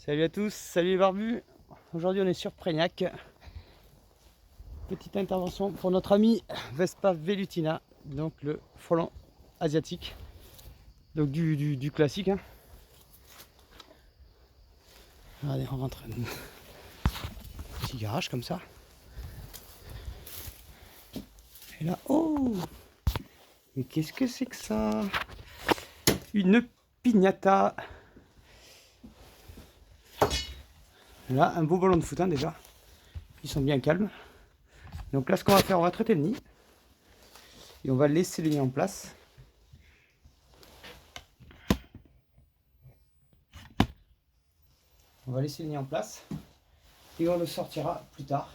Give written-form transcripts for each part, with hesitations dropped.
Salut à tous, salut les barbus. Aujourd'hui on est sur Prégnac. Petite intervention pour notre ami Vespa velutina, donc le frelon asiatique. Donc du classique. Hein. Regardez, on rentre un petit garage comme ça. Et là, oh! Mais qu'est-ce que c'est que ça? Une piñata. Là, un beau ballon de foot hein, déjà. Ils sont bien calmes. Donc là, ce qu'on va faire, on va traiter le nid. Et on va laisser le nid en place. On va laisser le nid en place. Et on le sortira plus tard.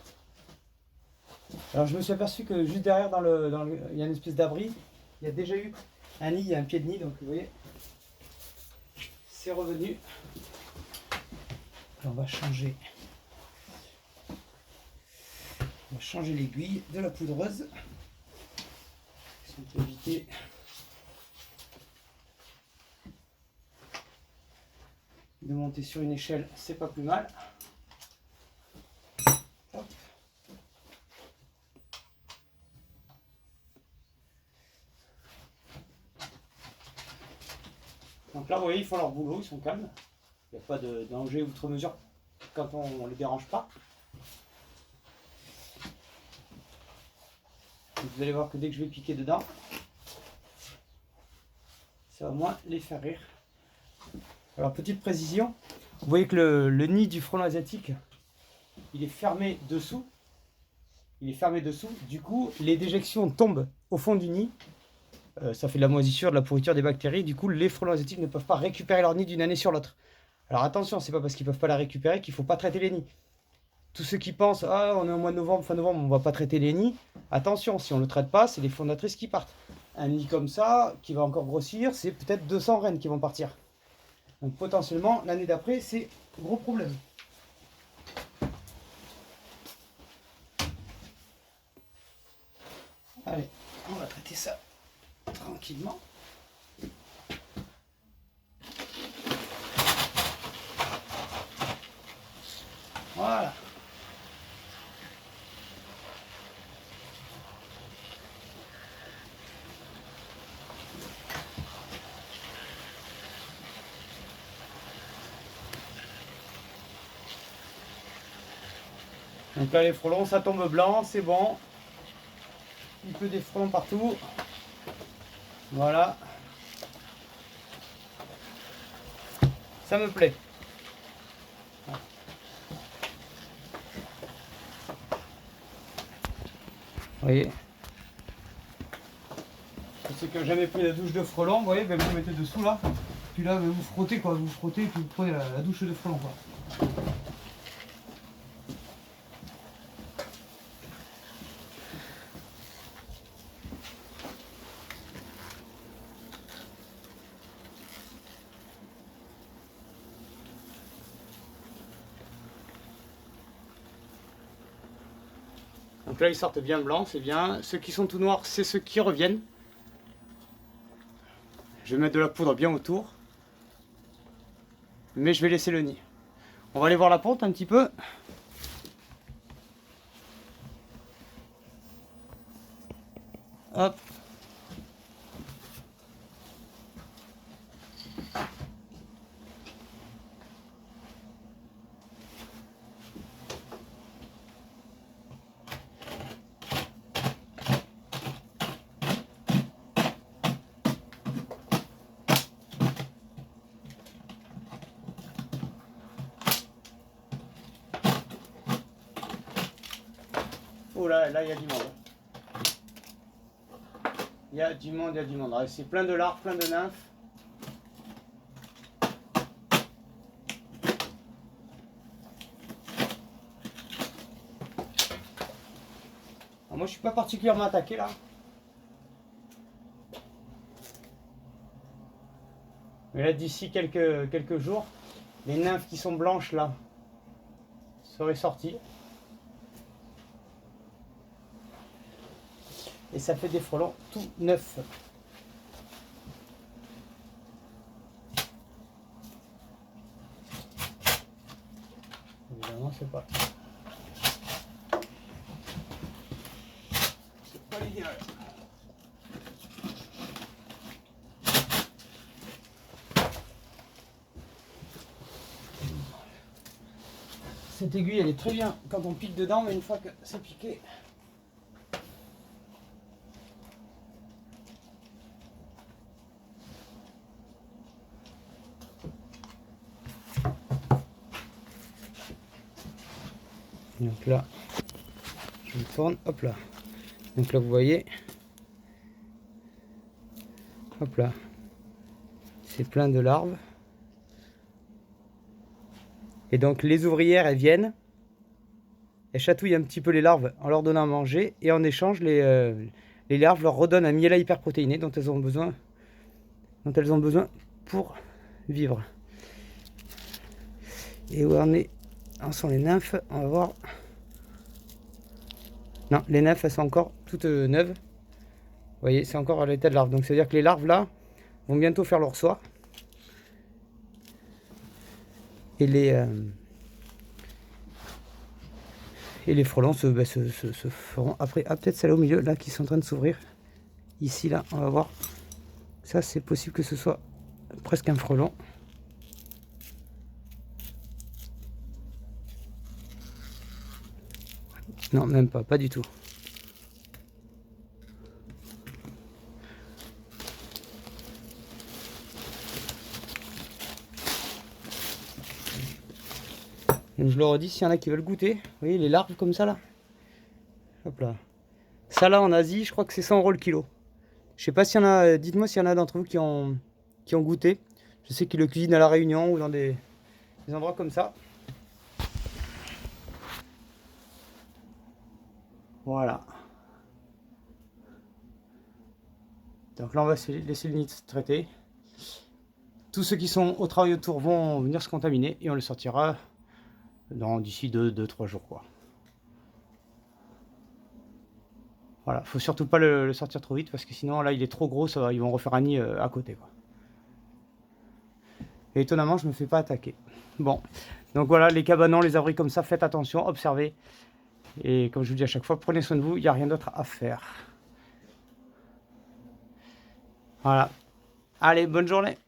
Alors je me suis aperçu que juste derrière, il y a une espèce d'abri. Il y a déjà eu un nid, il y a un pied de nid. Donc vous voyez, c'est revenu. Alors on va changer l'aiguille de la poudreuse. Si on peut éviter de monter sur une échelle, c'est pas plus mal. Hop. Donc là, vous voyez, ils font leur boulot, ils sont calmes. Il n'y a pas de danger outre mesure quand on ne les dérange pas. Donc vous allez voir que dès que je vais piquer dedans, ça va moins les faire rire. Alors petite précision, vous voyez que le nid du frelon asiatique, il est fermé dessous. Du coup, les déjections tombent au fond du nid. Ça fait de la moisissure, de la pourriture, des bactéries. Du coup, les frelons asiatiques ne peuvent pas récupérer leur nid d'une année sur l'autre. Alors attention, c'est pas parce qu'ils peuvent pas la récupérer qu'il faut pas traiter les nids. Tous ceux qui pensent, ah, on est au mois de novembre, fin novembre, on va pas traiter les nids. Attention, si on le traite pas, c'est les fondatrices qui partent. Un nid comme ça, qui va encore grossir, c'est peut-être 200 reines qui vont partir. Donc potentiellement, l'année d'après, c'est gros problème. Allez, on va traiter ça tranquillement. Voilà. Donc là les frelons, ça tombe blanc, c'est bon. Il pleut des frelons partout. Voilà. Ça me plaît. Vous voyez. Pour ceux qui n'ont jamais pris la douche de frelons, vous voyez, ben vous mettez dessous là. Puis là, vous frottez quoi, vous frottez, puis vous prenez la douche de frelons quoi. Donc là, ils sortent bien blancs, c'est bien. Ceux qui sont tout noirs, c'est ceux qui reviennent. Je vais mettre de la poudre bien autour. Mais je vais laisser le nid. On va aller voir la ponte un petit peu. Hop. Oh là, là, il y a du monde. Il y a du monde, il y a du monde. C'est plein de larves, plein de nymphes. Alors moi, je suis pas particulièrement attaqué là. Mais là, d'ici quelques jours, les nymphes qui sont blanches là seraient sorties. Et ça fait des frelons tout neufs. Non, c'est pas. C'est pas l'idéal. Cette aiguille elle est très bien quand on pique dedans, mais une fois que c'est piqué. Donc là, je me tourne, hop là. Donc là vous voyez, hop là, c'est plein de larves. Et donc les ouvrières, elles viennent, elles chatouillent un petit peu les larves en leur donnant à manger, et en échange, les larves leur redonnent un miella hyperprotéiné dont elles ont besoin pour vivre. Et où en sont les nymphes? On va voir. Non, les nymphes, elles sont encore toutes neuves. Vous voyez, c'est encore à l'état de larve. Donc c'est à dire que les larves là vont bientôt faire leur soie. Et les frelons se feront après. Ah, peut-être celle-là au milieu, là, qui sont en train de s'ouvrir. Ici, là, on va voir. Ça, c'est possible que ce soit presque un frelon. Non, même pas, pas du tout. Donc, je le redis, s'il y en a qui veulent goûter, vous voyez les larves comme ça là. Hop là. Ça là en Asie, je crois que c'est 100 € le kilo. Je sais pas s'il y en a, dites-moi s'il y en a d'entre vous qui ont goûté. Je sais qu'ils le cuisinent à la Réunion ou dans des endroits comme ça. Voilà. Donc là on va laisser le nid se traiter. Tous ceux qui sont au travail autour vont venir se contaminer et on le sortira d'ici 2-3 jours quoi. Voilà, faut surtout pas le sortir trop vite parce que sinon là il est trop gros, ils vont refaire un nid à côté quoi. Et étonnamment je me fais pas attaquer. Bon, donc voilà les cabanons, les abris comme ça, faites attention, observez. Et comme je vous dis à chaque fois, prenez soin de vous, il n'y a rien d'autre à faire. Voilà. Allez, bonne journée.